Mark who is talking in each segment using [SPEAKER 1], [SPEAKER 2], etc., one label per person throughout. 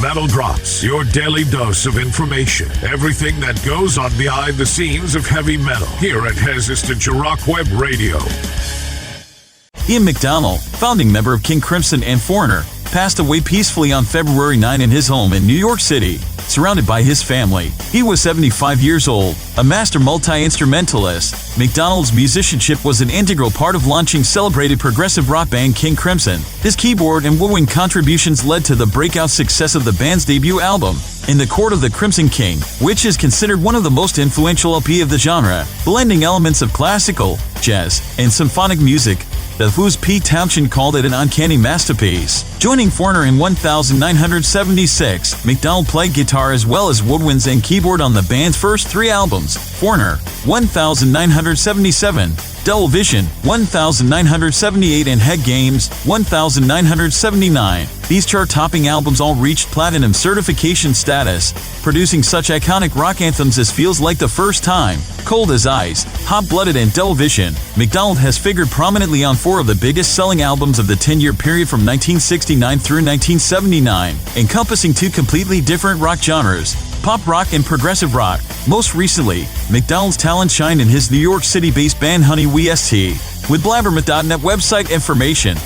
[SPEAKER 1] Metal Drops, your daily dose of information. Everything that goes on behind the scenes of heavy metal here at Resistência Rock Web Radio.
[SPEAKER 2] Ian McDonald, founding member of King Crimson and Foreigner, passed away peacefully on February 9 in his home in New York City, surrounded by his family. He was 75 years old, a master multi-instrumentalist. McDonald's musicianship was an integral part of launching celebrated progressive rock band King Crimson. His keyboard and woodwind contributions led to the breakout success of the band's debut album, In the Court of the Crimson King, which is considered one of the most influential LP of the genre, blending elements of classical, jazz, and symphonic music. The Who's Pete Townshend called it an uncanny masterpiece. Joining Foreigner in 1976, McDonald played guitar as well as woodwinds and keyboard on the band's first 3 albums: Foreigner, 1977, Double Vision, 1978, and Head Games, 1979. These chart-topping albums all reached platinum certification status, producing such iconic rock anthems as Feels Like the First Time, Cold as Ice, Hot-Blooded, and Double Vision. McDonald has figured prominently on 4 of the biggest-selling albums of the 10-year period from 1969 through 1979, encompassing 2 completely different rock genres: pop rock and progressive rock. Most recently, McDonald's talent shined in his New York City-based band Honey We St. With Blabbermouth.net website information.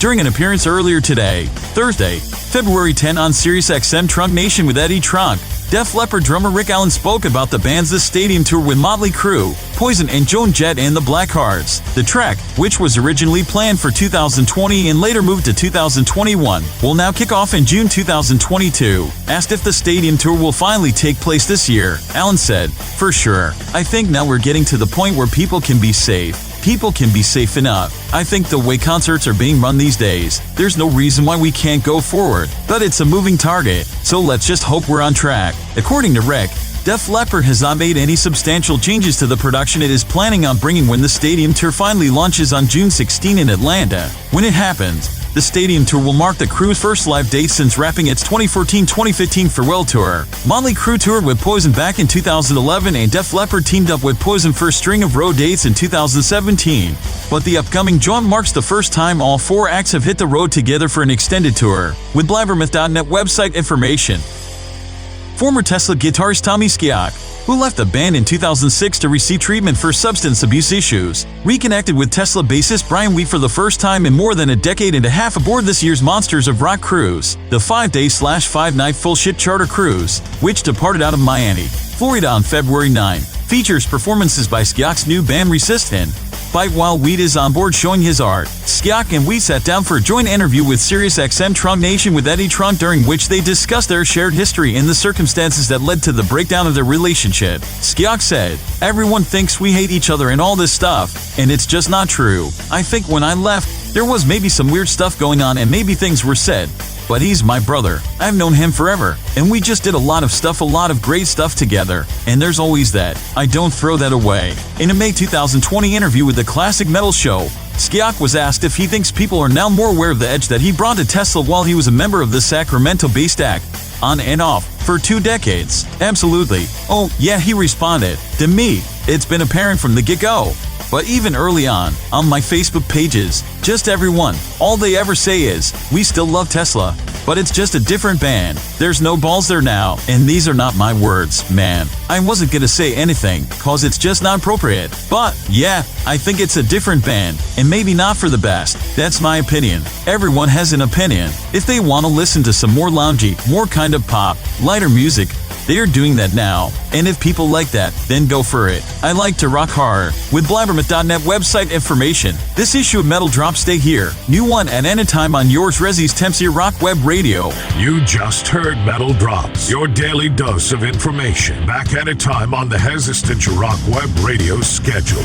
[SPEAKER 2] During an appearance earlier today, Thursday, February 10 on SiriusXM Trunk Nation with Eddie Trunk, Def Leppard drummer Rick Allen spoke about the band's This Stadium tour with Mötley Crüe, Poison, and Joan, Jett and the Blackhearts. The trek, which was originally planned for 2020 and later moved to 2021, will now kick off in June 2022. Asked if the stadium tour will finally take place this year, Allen said, "For sure. I think now we're getting to the point where people can be safe. People can be safe enough. I think the way concerts are being run these days, there's no reason why we can't go forward. But it's a moving target, so let's just hope we're on track." According to Rick, Def Leppard has not made any substantial changes to the production it is planning on bringing when the stadium tour finally launches on June 16 in Atlanta. When it happens, the stadium tour will mark the Crüe's first live date since wrapping its 2014-2015 farewell tour. Mötley Crüe toured with Poison back in 2011, and Def Leppard teamed up with Poison for a string of road dates in 2017. But the upcoming Joan marks the first time all 4 acts have hit the road together for an extended tour. With Blabbermouth.net website information. Former Tesla guitarist Tommy Skeoch, who left the band in 2006 to receive treatment for substance abuse issues, reconnected with Tesla bassist Brian Wheat for the first time in more than a decade and a half aboard this year's Monsters of Rock cruise, the 5-day/5-night full-ship charter cruise, which departed out of Miami, Florida on February 9. Features performances by Skeoch's new band Resistência. While Wheat is on board showing his art, Skeoch and Wheat sat down for a joint interview with SiriusXM Trunk Nation with Eddie Trunk, during which they discussed their shared history and the circumstances that led to the breakdown of their relationship. Skeoch said, "Everyone thinks we hate each other and all this stuff, and it's just not true. I think when I left, there was maybe some weird stuff going on and maybe things were said. But he's my brother. I've known him forever, and we just did a lot of great stuff together, and there's always that. I don't throw that away." In a May 2020 interview with the Classic Metal Show, Skeoch was asked if he thinks people are now more aware of the edge that he brought to Tesla while he was a member of the Sacramento-based act, on and off, for 2 decades. "Absolutely. Oh, yeah," he responded. "To me, it's been apparent from the get-go. But even early on my Facebook pages, just everyone, all they ever say is, we still love Tesla, but it's just a different band. There's no balls there now, and these are not my words, man. I wasn't gonna say anything, cause it's just not appropriate. But, yeah, I think it's a different band, and maybe not for the best. That's my opinion. Everyone has an opinion. If they want to listen to some more loungy, more kind of pop, lighter music, they are doing that now, and if people like that, then go for it. I like to rock hard." With Blabbermouth.net website information. This issue of Metal Drop stay here. New one at any time on yours Resistência Rock Web Radio.
[SPEAKER 1] You just heard Metal Drops, your daily dose of information. Back at a time on the Resistência Rock Web Radio schedule.